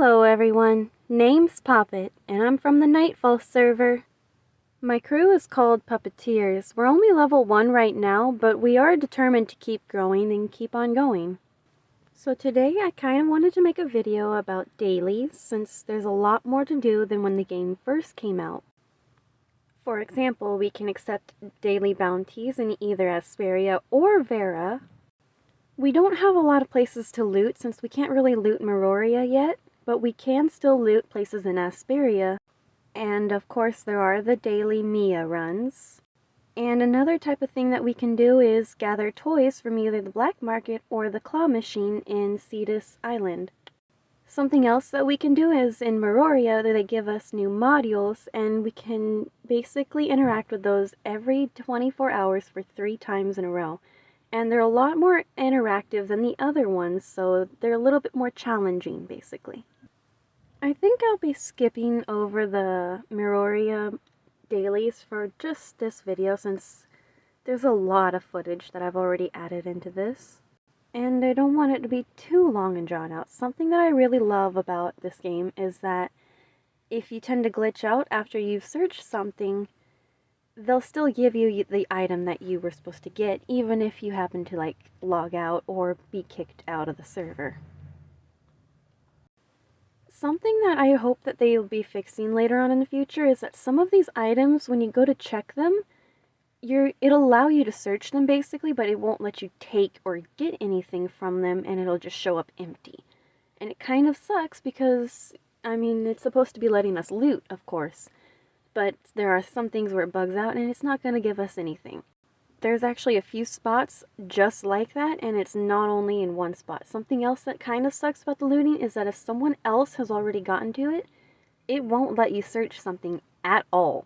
Hello everyone, name's Poppet, and I'm from the Nightfall server. My crew is called Puppeteers. We're only level 1 right now, but we are determined to keep growing and keep on going. So today I kind of wanted to make a video about dailies, since there's a lot more to do than when the game first came out. For example, we can accept daily bounties in either Asperia or Vera. We don't have a lot of places to loot since we can't really loot Meroria yet, but we can still loot places in Asperia. And of course there are the daily Mia runs. And another type of thing that we can do is gather toys from either the black market or the claw machine in Cetus Island. Something else that we can do is in Meroria they give us new modules, and we can basically interact with those every 24 hours for 3 times in a row. And they're a lot more interactive than the other ones, so they're a little bit more challenging, basically. I think I'll be skipping over the Meroria dailies for just this video, since there's a lot of footage that I've already added into this. And I don't want it to be too long and drawn out. Something that I really love about this game is that if you tend to glitch out after you've searched something, they'll still give you the item that you were supposed to get, even if you happen to, log out or be kicked out of the server. Something that I hope that they'll be fixing later on in the future is that some of these items, when you go to check them, it'll allow you to search them basically, but it won't let you take or get anything from them, and it'll just show up empty. And it kind of sucks because, I mean, it's supposed to be letting us loot, of course. But there are some things where it bugs out and it's not going to give us anything. There's actually a few spots just like that, and it's not only in one spot. Something else that kind of sucks about the looting is that if someone else has already gotten to it, it won't let you search something at all.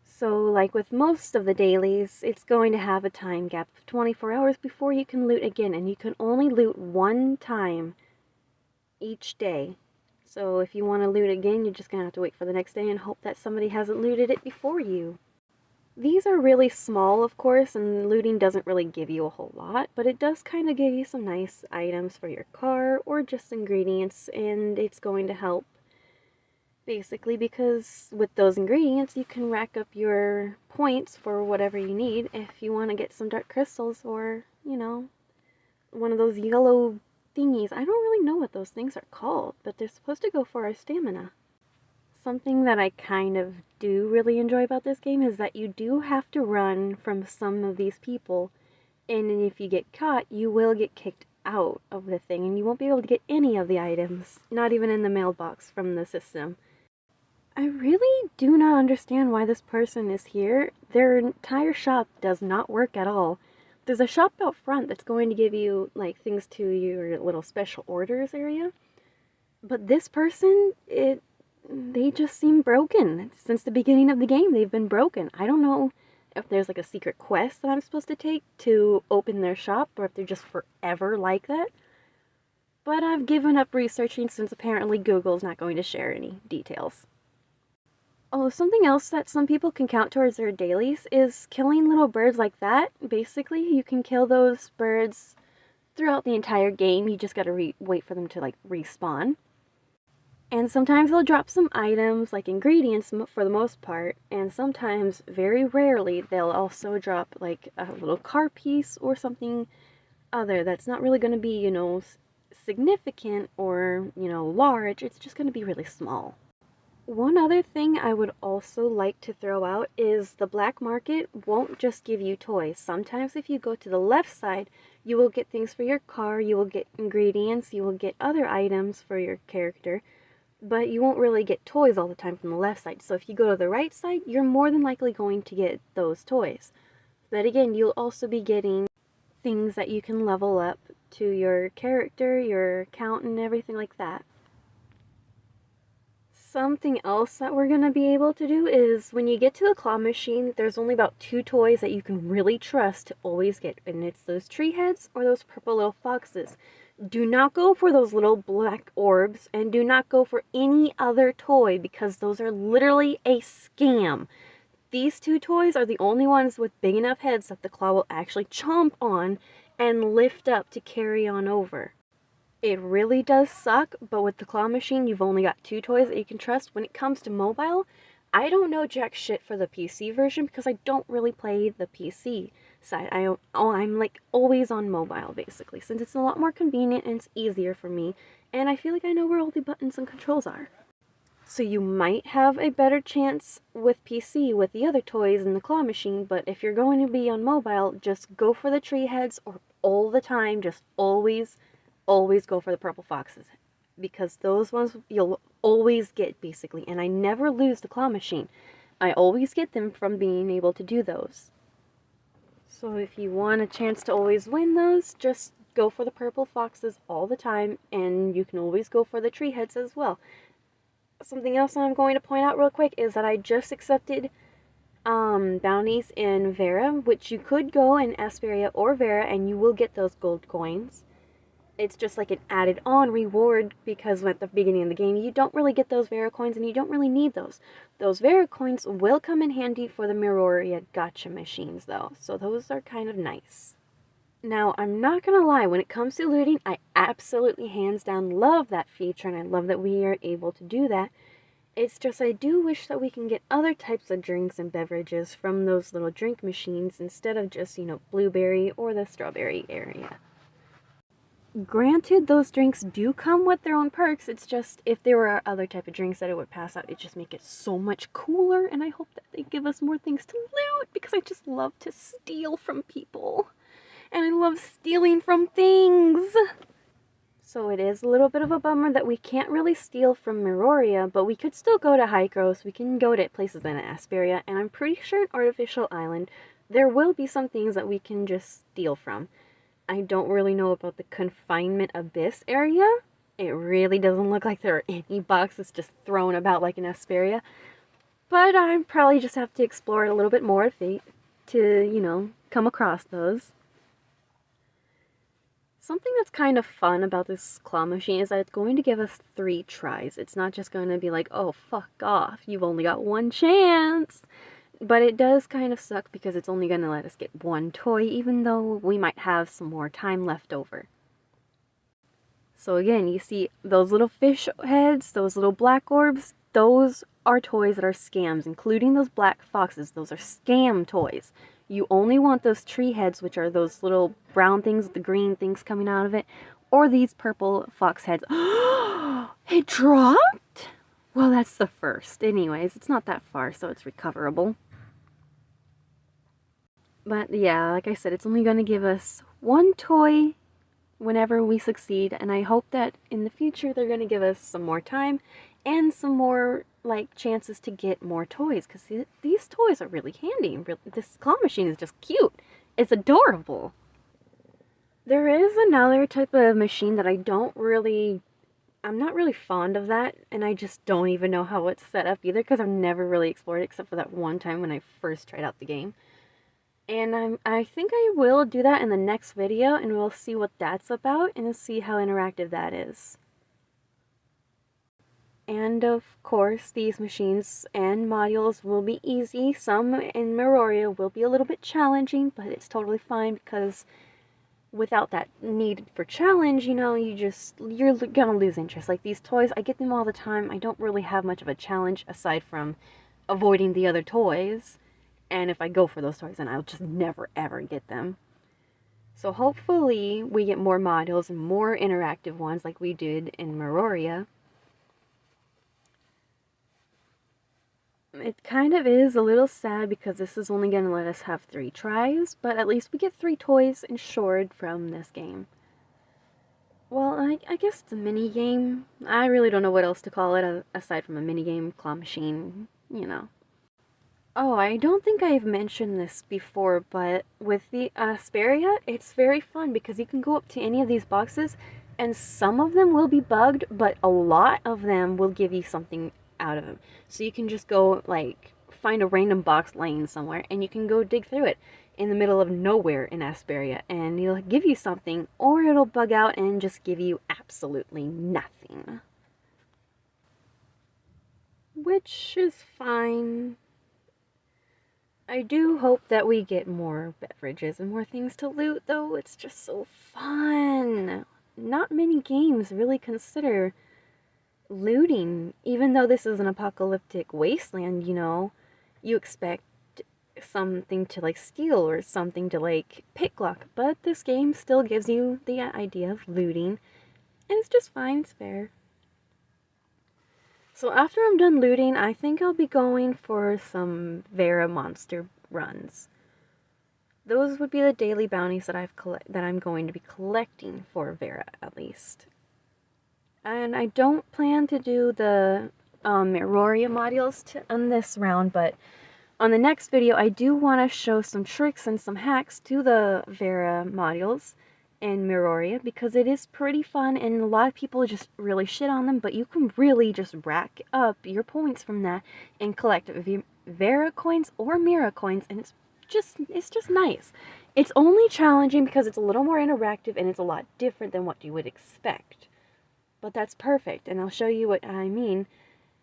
So like with most of the dailies, it's going to have a time gap of 24 hours before you can loot again, and you can only loot 1 time each day. So if you want to loot again, you're just going to have to wait for the next day and hope that somebody hasn't looted it before you. These are really small, of course, and looting doesn't really give you a whole lot, but it does kind of give you some nice items for your car or just ingredients, and it's going to help. Basically, because with those ingredients, you can rack up your points for whatever you need if you want to get some dark crystals or, you know, one of those yellow thingies. I don't really know what those things are called, but they're supposed to go for our stamina. Something that I kind of do really enjoy about this game is that you do have to run from some of these people, and if you get caught, you will get kicked out of the thing, and you won't be able to get any of the items, not even in the mailbox from the system. I really do not understand why this person is here. Their entire shop does not work at all. There's a shop out front that's going to give you, things to your little special orders area. But this person, they just seem broken. Since the beginning of the game, they've been broken. I don't know if there's, a secret quest that I'm supposed to take to open their shop, or if they're just forever like that. But I've given up researching since apparently Google's not going to share any details. Oh, something else that some people can count towards their dailies is killing little birds like that. Basically, you can kill those birds throughout the entire game. You just gotta wait for them to, respawn. And sometimes they'll drop some items, like ingredients for the most part, and sometimes, very rarely, they'll also drop, a little car piece or something other that's not really gonna be, significant or, large. It's just gonna be really small. One other thing I would also like to throw out is the black market won't just give you toys. Sometimes if you go to the left side, you will get things for your car, you will get ingredients, you will get other items for your character, but you won't really get toys all the time from the left side. So if you go to the right side, you're more than likely going to get those toys. But again, you'll also be getting things that you can level up to your character, your account, and everything like that. Something else that we're going to be able to do is when you get to the claw machine, there's only about 2 toys that you can really trust to always get, and it's those tree heads or those purple little foxes. Do not go for those little black orbs, and do not go for any other toy because those are literally a scam. These 2 toys are the only ones with big enough heads that the claw will actually chomp on and lift up to carry on over. It really does suck, but with the claw machine, you've only got 2 toys that you can trust. When it comes to mobile, I don't know jack shit for the PC version because I don't really play the PC side. I'm like always on mobile basically, since it's a lot more convenient and it's easier for me, and I feel like I know where all the buttons and controls are. So you might have a better chance with PC with the other toys and the claw machine, but if you're going to be on mobile, just go for the tree heads, or all the time, just always go for the purple foxes, because those ones you'll always get basically, and I never lose the claw machine. I always get them from being able to do those. So if you want a chance to always win those, just go for the purple foxes all the time, and you can always go for the tree heads as well. Something else I'm going to point out real quick is that I just accepted bounties in Vera, which you could go in Asperia or Vera and you will get those gold coins. It's just like an added on reward, because at the beginning of the game you don't really get those Vera coins and you don't really need those. Those Vera coins will come in handy for the Miroria gacha machines though, so those are kind of nice. Now, I'm not gonna lie, when it comes to looting, I absolutely hands down love that feature, and I love that we are able to do that. It's just I do wish that we can get other types of drinks and beverages from those little drink machines instead of just, blueberry or the strawberry area. Granted, those drinks do come with their own perks, it's just if there were other type of drinks that it would pass out, it'd just make it so much cooler, and I hope that they give us more things to loot, because I just love to steal from people. And I love stealing from things! So it is a little bit of a bummer that we can't really steal from Miroria, but we could still go to Hykros, we can go to places in Asperia, and I'm pretty sure in Artificial Island there will be some things that we can just steal from. I don't really know about the Confinement Abyss area. It really doesn't look like there are any boxes just thrown about like in Asperia, but I probably just have to explore it a little bit more to come across those. Something that's kind of fun about this claw machine is that it's going to give us 3 tries. It's not just going to be like, oh, fuck off, you've only got 1 chance. But it does kind of suck because it's only going to let us get 1 toy, even though we might have some more time left over. So again, you see those little fish heads, those little black orbs, those are toys that are scams, including those black foxes. Those are scam toys. You only want those tree heads, which are those little brown things with the green things coming out of it, or these purple fox heads. It dropped? Well, that's the first. Anyways, it's not that far, so it's recoverable. But yeah, like I said, it's only going to give us 1 toy whenever we succeed, and I hope that in the future they're going to give us some more time and some more chances to get more toys, because these toys are really handy. This claw machine is just cute. It's adorable. There is another type of machine that I'm not really fond of that, and I just don't even know how it's set up either, because I've never really explored it except for that one time when I first tried out the game. And I think I will do that in the next video, and we'll see what that's about and see how interactive that is. And of course, these machines and modules will be easy. Some in Miroria will be a little bit challenging, but it's totally fine, because without that need for challenge, you're gonna lose interest. Like these toys, I get them all the time. I don't really have much of a challenge aside from avoiding the other toys. And if I go for those toys, then I'll just never ever get them. So hopefully we get more modules and more interactive ones like we did in Miroria. It kind of is a little sad because this is only going to let us have 3 tries, but at least we get 3 toys ensured from this game. Well, I guess it's a mini-game. I really don't know what else to call it aside from a mini-game, claw machine, Oh, I don't think I've mentioned this before, but with the Asperia, it's very fun because you can go up to any of these boxes, and some of them will be bugged, but a lot of them will give you something out of them. So you can just go, find a random box laying somewhere, and you can go dig through it in the middle of nowhere in Asperia, and it'll give you something, or it'll bug out and just give you absolutely nothing. Which is fine. I do hope that we get more beverages and more things to loot, though. It's just so fun. not many games really consider looting. Even though this is an apocalyptic wasteland, you know, you expect something to like steal or something to like picklock, but this game still gives you the idea of looting, and it's just fine, it's fair. So after I'm done looting, I think I'll be going for some Vera monster runs. Those would be the daily bounties that I'm going to be collecting for Vera, at least. And I don't plan to do the Auroria modules on this round, but on the next video, I do want to show some tricks and some hacks to the Vera modules in Miroria, because it is pretty fun, and a lot of people just really shit on them, but you can really just rack up your points from that and collect Vera coins or Mira coins, and it's just nice. It's only challenging because it's a little more interactive and it's a lot different than what you would expect. But that's perfect, and I'll show you what I mean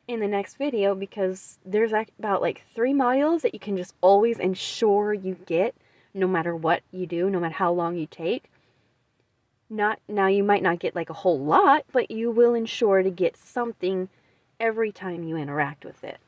in the next video, because there's about like 3 modules that you can just always ensure you get, no matter what you do, no matter how long you take. Now you might not get like a whole lot, but you will ensure to get something every time you interact with it.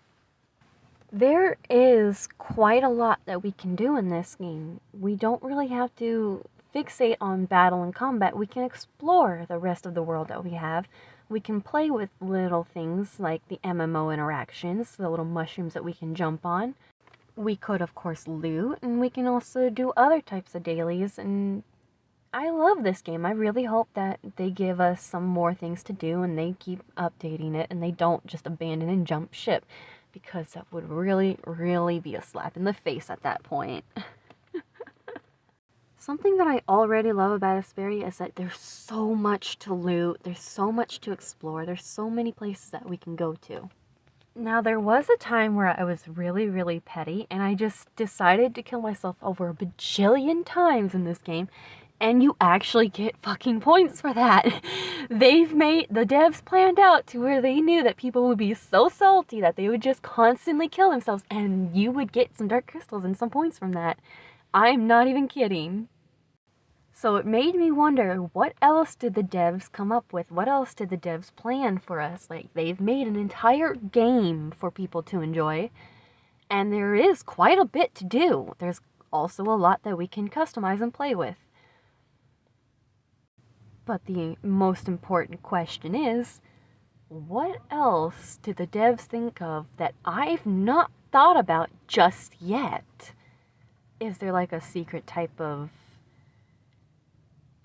There is quite a lot that we can do in this game. We don't really have to fixate on battle and combat. We can explore the rest of the world that we have. We can play with little things like the MMO interactions, the little mushrooms that we can jump on. We could, of course, loot, and we can also do other types of dailies, and I love this game. I really hope that they give us some more things to do and they keep updating it and they don't just abandon and jump ship, because that would really, really be a slap in the face at that point. Something that I already love about Asperia is that there's so much to loot, there's so much to explore, there's so many places that we can go to. Now, there was a time where I was really, really petty, and I just decided to kill myself over a bajillion times in this game, and you actually get fucking points for that. The devs planned out to where they knew that people would be so salty that they would just constantly kill themselves, and you would get some dark crystals and some points from that. I'm not even kidding. So it made me wonder, what else did the devs come up with? What else did the devs plan for us? Like, they've made an entire game for people to enjoy, and there is quite a bit to do. There's also a lot that we can customize and play with. But the most important question is, what else did the devs think of that I've not thought about just yet? Is there like a secret type of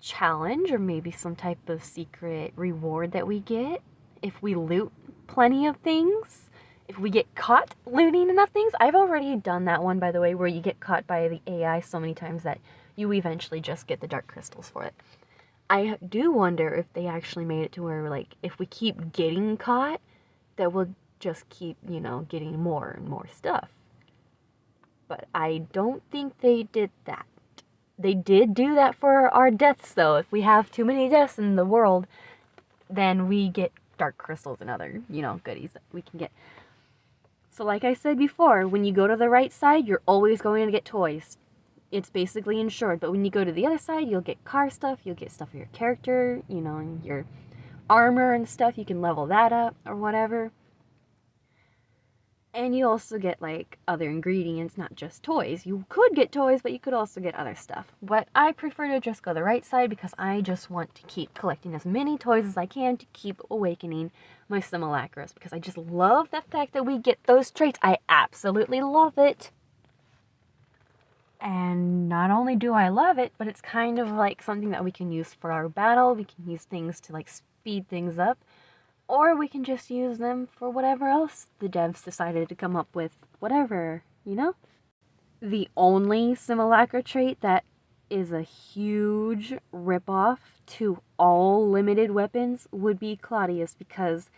challenge, or maybe some type of secret reward that we get if we loot plenty of things? If we get caught looting enough things? I've already done that one, by the way, where you get caught by the AI so many times that you eventually just get the dark crystals for it. I do wonder if they actually made it to where, like, if we keep getting caught, that we'll just keep, you know, getting more and more stuff. But I don't think they did that. They did do that for our deaths, though. If we have too many deaths in the world, then we get dark crystals and other, you know, goodies that we can get. So like I said before, when you go to the right side, you're always going to get toys. It's basically insured. But when you go to the other side, you'll get car stuff, you'll get stuff for your character, you know, and your armor and stuff. You can level that up or whatever. And you also get, like, other ingredients, not just toys. You could get toys, but you could also get other stuff. But I prefer to just go the right side because I just want to keep collecting as many toys as I can to keep awakening my simulacras, because I just love the fact that we get those traits. I absolutely love it. And not only do I love it, but it's kind of like something that we can use for our battle. We can use things to, like, speed things up. Or we can just use them for whatever else the devs decided to come up with. Whatever, you know? The only simulacra trait that is a huge ripoff to all limited weapons would be Claudius, because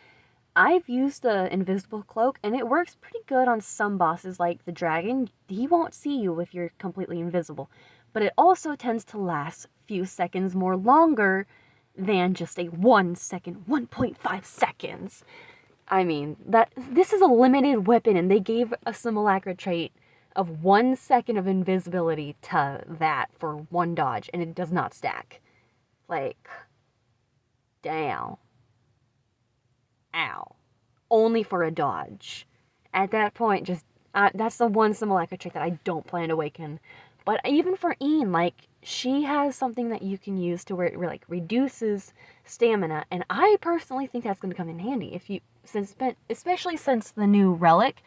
I've used the invisible cloak and it works pretty good on some bosses, like the dragon. He won't see you if you're completely invisible, but it also tends to last a few seconds more longer than just a 1 second, 1.5 seconds. I mean, this is a limited weapon, and they gave a simulacra trait of 1 second of invisibility to that for one dodge, and it does not stack. Like, Damn. Ow. Only for a dodge. At that point, just that's the one Simulacra trick that I don't plan to awaken. But even for Ian, like, she has something that you can use to where it like reduces stamina, and I personally think that's going to come in handy if you especially since the new relic.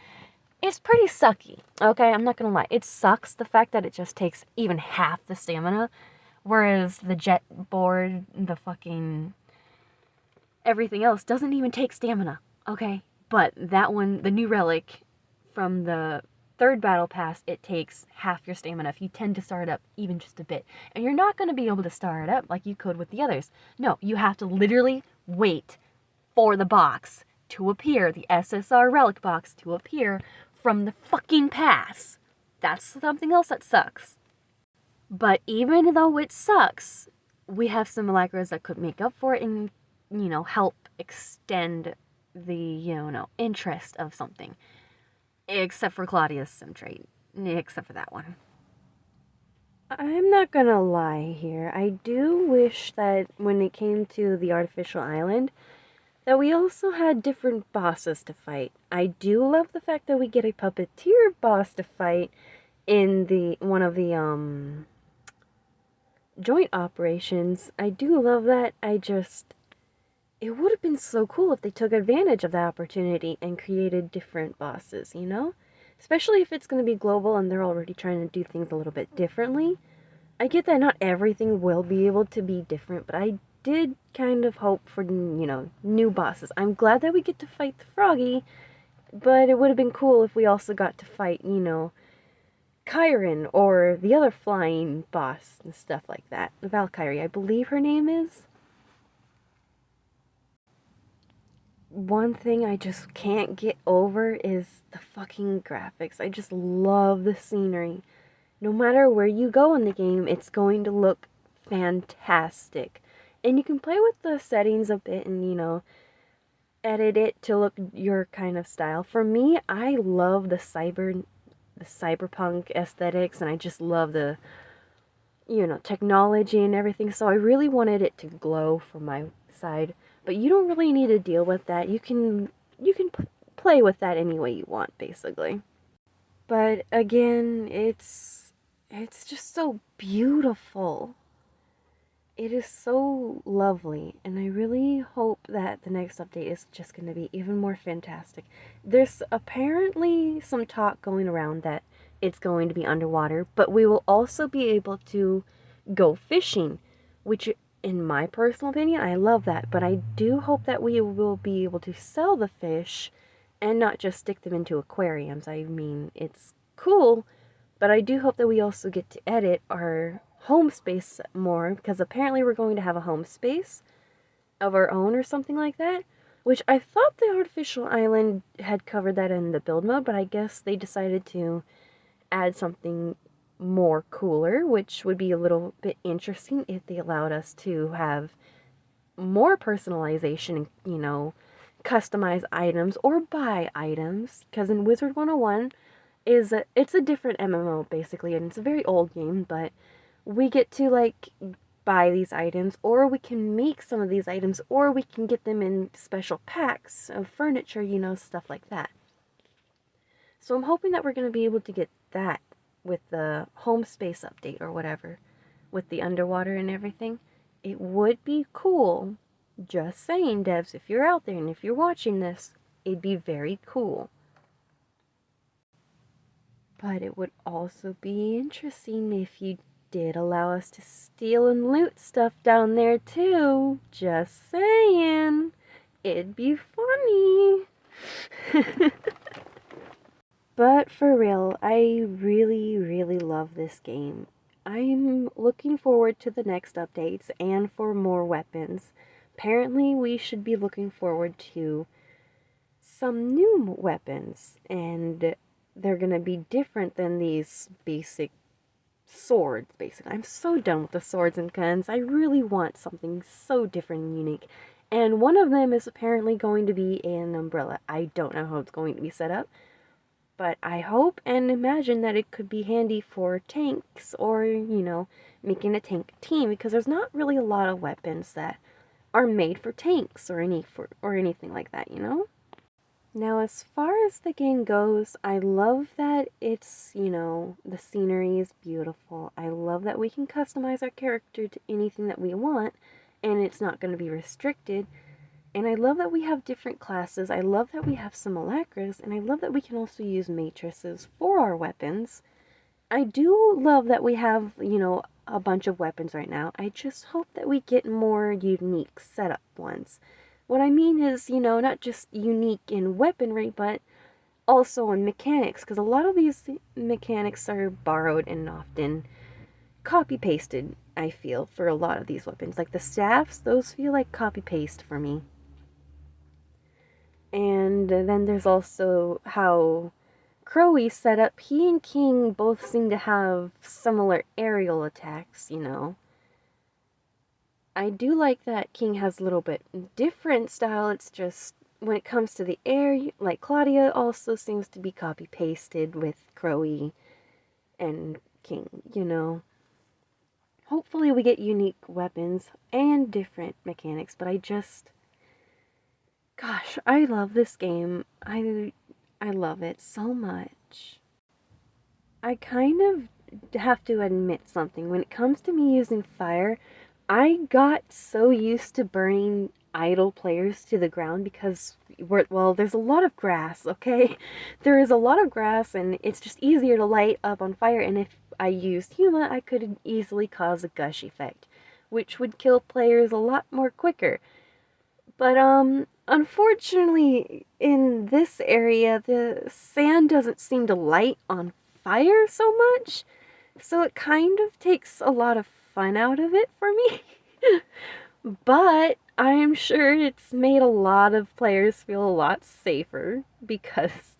It's pretty sucky. Okay, I'm not gonna lie. It sucks the fact that it just takes even half the stamina, whereas the jet board, the fucking everything else doesn't even take stamina. Okay, but that one, the new relic from the third battle pass, it takes half your stamina if you tend to start up even just a bit. And you're not going to be able to start up like you could with the others. No, you have to literally wait for the box to appear, the SSR relic box to appear from the fucking pass. That's something else that sucks. But even though it sucks, we have simulacras that could make up for it and, help extend the, interest of something. Except for Claudia's sim trait. Except for that one. I'm not gonna lie here. I do wish that when it came to the artificial island, that we also had different bosses to fight. I do love the fact that we get a puppeteer boss to fight in one of the joint operations. I do love that. It would have been so cool if they took advantage of that opportunity and created different bosses, Especially if it's going to be global and they're already trying to do things a little bit differently. I get that not everything will be able to be different, but I did kind of hope for, new bosses. I'm glad that we get to fight the Froggy, but it would have been cool if we also got to fight, Kyron or the other flying boss and stuff like that. Valkyrie, I believe her name is. One thing I just can't get over is the fucking graphics. I just love the scenery. No matter where you go in the game, it's going to look fantastic. And you can play with the settings a bit and, edit it to look your kind of style. For me, I love the cyberpunk aesthetics, and I just love the, technology and everything. So I really wanted it to glow from my side. But you don't really need to deal with that. You can play with that any way you want, basically. But again, it's just so beautiful. It is so lovely, and I really hope that the next update is just going to be even more fantastic. There's apparently some talk going around that it's going to be underwater, but we will also be able to go fishing, which, in my personal opinion, I love that, but I do hope that we will be able to sell the fish and not just stick them into aquariums. I mean, it's cool, but I do hope that we also get to edit our home space more, because apparently we're going to have a home space of our own or something like that, which I thought the artificial island had covered that in the build mode, but I guess they decided to add something more cooler, which would be a little bit interesting if they allowed us to have more personalization and, customize items or buy items, because in Wizard 101 it's a different MMO basically, and it's a very old game, but we get to like buy these items, or we can make some of these items, or we can get them in special packs of furniture, stuff like that. So I'm hoping that we're going to be able to get that with the home space update or whatever, with the underwater and everything. It would be cool. Just saying, devs, if you're out there and if you're watching this, it'd be very cool. But it would also be interesting if you did allow us to steal and loot stuff down there too. Just saying. It'd be funny. But for real, I really, really love this game. I'm looking forward to the next updates and for more weapons. Apparently, we should be looking forward to some new weapons, and they're gonna be different than these basic swords, basically. I'm so done with the swords and guns. I really want something so different and unique. And one of them is apparently going to be an umbrella. I don't know how it's going to be set up, but I hope and imagine that it could be handy for tanks or, making a tank team, because there's not really a lot of weapons that are made for tanks or anything like that, you know? Now, as far as the game goes, I love that it's, the scenery is beautiful. I love that we can customize our character to anything that we want, and it's not going to be restricted. And I love that we have different classes. I love that we have simulacras, and I love that we can also use matrices for our weapons. I do love that we have, a bunch of weapons right now. I just hope that we get more unique setup ones. What I mean is, not just unique in weaponry, but also in mechanics, because a lot of these mechanics are borrowed and often copy-pasted, I feel, for a lot of these weapons. Like the staffs, those feel like copy-paste for me. And then there's also how Crowley's set up. He and King both seem to have similar aerial attacks, I do like that King has a little bit different style. It's just when it comes to the air, like Claudia also seems to be copy-pasted with Crowley and King, Hopefully we get unique weapons and different mechanics, but gosh, I love this game. I love it so much. I kind of have to admit something. When it comes to me using fire, I got so used to burning idle players to the ground because, there's a lot of grass, okay? There is a lot of grass, and it's just easier to light up on fire, and if I used Huma, I could easily cause a gush effect, which would kill players a lot more quicker. But, unfortunately, in this area, the sand doesn't seem to light on fire so much, so it kind of takes a lot of fun out of it for me. But I am sure it's made a lot of players feel a lot safer because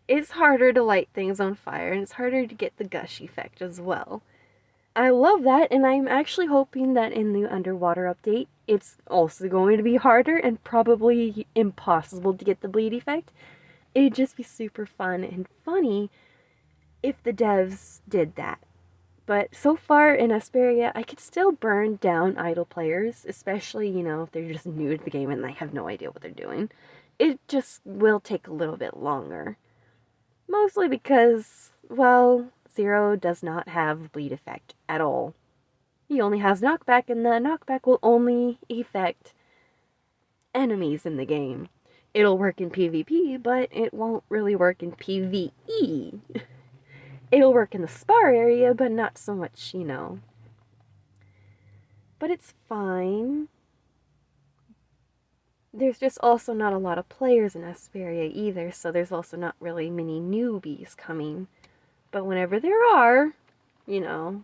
it's harder to light things on fire and it's harder to get the gush effect as well. I love that, and I'm actually hoping that in the underwater update, it's also going to be harder and probably impossible to get the bleed effect. It'd just be super fun and funny if the devs did that. But so far in Asperia, I could still burn down idle players, especially, if they're just new to the game and they have no idea what they're doing. It just will take a little bit longer. Mostly because, Zero does not have bleed effect at all. He only has knockback, and the knockback will only affect enemies in the game. It'll work in PvP, but it won't really work in PvE. It'll work in the spar area, but not so much, But it's fine. There's just also not a lot of players in Asperia either, so there's also not really many newbies coming. But whenever there are, dun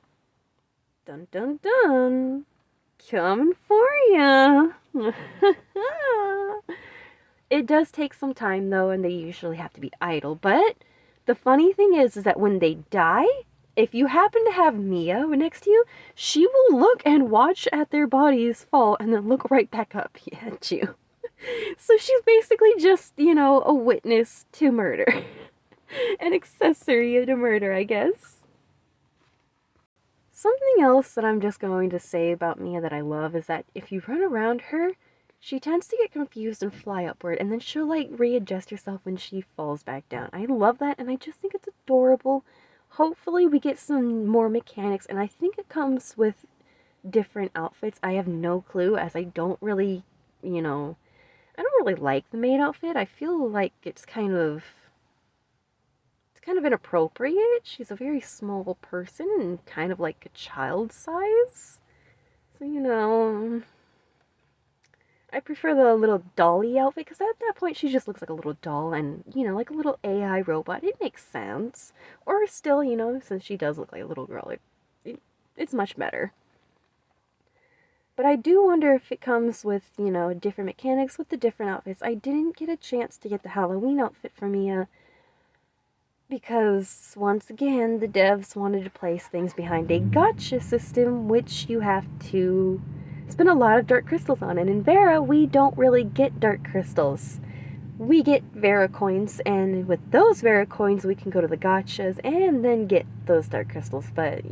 dun dun, coming for ya. It does take some time though, and they usually have to be idle, but the funny thing is that when they die, if you happen to have Mia next to you, she will look and watch at their bodies fall and then look right back up at you. So she's basically just, a witness to murder. An accessory to murder, I guess. Something else that I'm just going to say about Mia that I love is that if you run around her, she tends to get confused and fly upward, and then she'll, readjust herself when she falls back down. I love that, and I just think it's adorable. Hopefully we get some more mechanics, and I think it comes with different outfits. I have no clue, as I don't really, I don't really like the maid outfit. I feel like it's kind of inappropriate. She's a very small person and kind of like a child size. So, I prefer the little dolly outfit because at that point she just looks like a little doll and, like a little AI robot. It makes sense. Or still, since she does look like a little girl, it's much better. But I do wonder if it comes with, different mechanics with the different outfits. I didn't get a chance to get the Halloween outfit for Mia because, once again, the devs wanted to place things behind a gacha system, which you have to spend a lot of dark crystals on. And in Vera, we don't really get dark crystals. We get Vera coins, and with those Vera coins, we can go to the gachas and then get those dark crystals. But,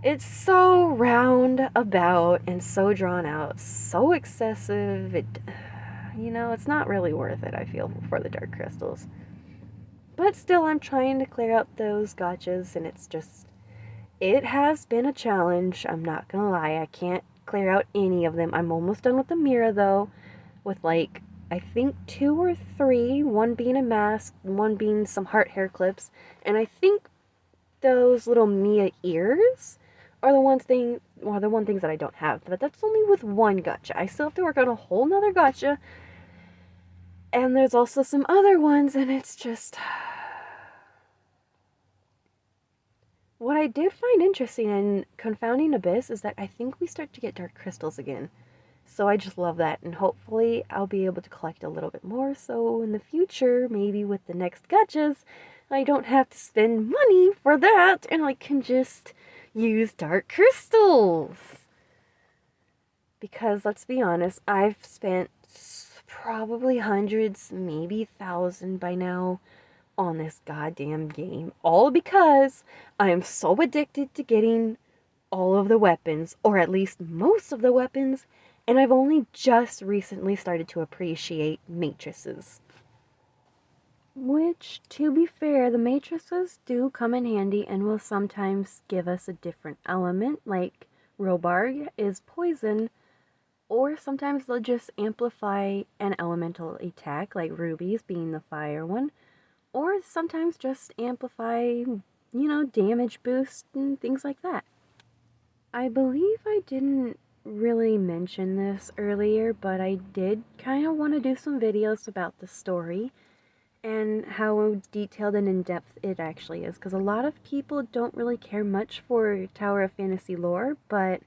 It's so roundabout and so drawn out, so excessive. It's not really worth it, I feel, for the dark crystals. But still, I'm trying to clear out those gotchas, and it has been a challenge. I'm not gonna lie, I can't clear out any of them. I'm almost done with the mirror, though, with like, I think 2 or 3, one being a mask, one being some heart hair clips, and I think those little Mia ears are the one things that I don't have, but that's only with one gotcha. I still have to work on a whole nother gotcha, and there's also some other ones, and it's just... What I did find interesting in Confounding Abyss is that I think we start to get dark crystals again. So I just love that, and hopefully I'll be able to collect a little bit more, so in the future, maybe with the next gotchas, I don't have to spend money for that, and I can just use dark crystals. Because, let's be honest, I've spent probably hundreds, maybe 1,000 by now on this goddamn game. All because I am so addicted to getting all of the weapons, or at least most of the weapons, and I've only just recently started to appreciate matrices. Which, to be fair, the matrices do come in handy and will sometimes give us a different element, like Robarg is poison, or sometimes they'll just amplify an elemental attack, like Ruby's being the fire one, or sometimes just amplify, damage boost and things like that. I believe I didn't really mention this earlier, but I did kind of want to do some videos about the story and how detailed and in-depth it actually is, because a lot of people don't really care much for Tower of Fantasy lore, but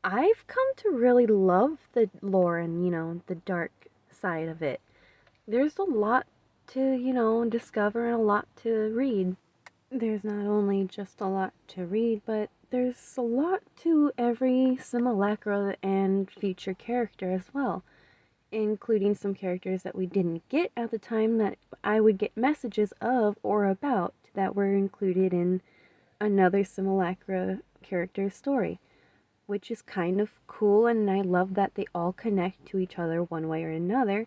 I've come to really love the lore and, the dark side of it. There's a lot to, discover and a lot to read. There's not only just a lot to read, but there's a lot to every simulacra and future character as well, including some characters that we didn't get at the time that I would get messages of or about that were included in another simulacra character's story, which is kind of cool, and I love that they all connect to each other one way or another.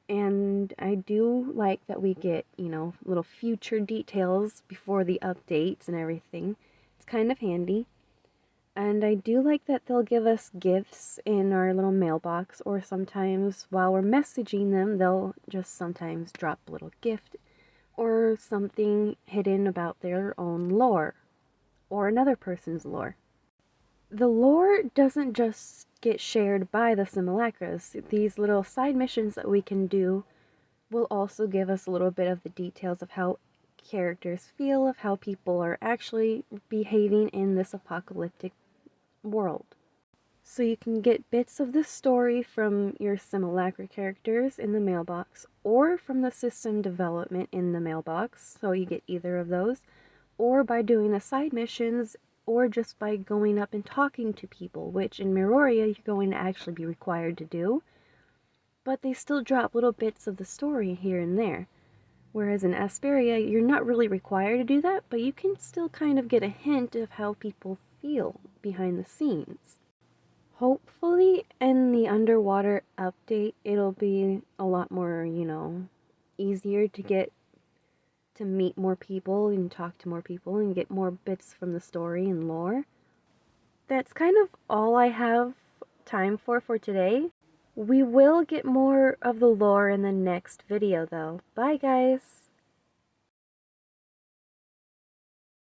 And I do like that we get, little future details before the updates and everything. It's kind of handy. And I do like that they'll give us gifts in our little mailbox, or sometimes while we're messaging them, they'll just sometimes drop a little gift or something hidden about their own lore or another person's lore. The lore doesn't just get shared by the simulacras. These little side missions that we can do will also give us a little bit of the details of how characters feel, of how people are actually behaving in this apocalyptic world. So you can get bits of the story from your simulacra characters in the mailbox, or from the system development in the mailbox, so you get either of those, or by doing the side missions, or just by going up and talking to people, which in Miroria you're going to actually be required to do, but they still drop little bits of the story here and there. Whereas in Asperia, you're not really required to do that, but you can still kind of get a hint of how people feel behind the scenes. Hopefully in the underwater update, it'll be a lot more, easier to get to meet more people and talk to more people and get more bits from the story and lore. That's kind of all I have time for today. We will get more of the lore in the next video though. Bye guys!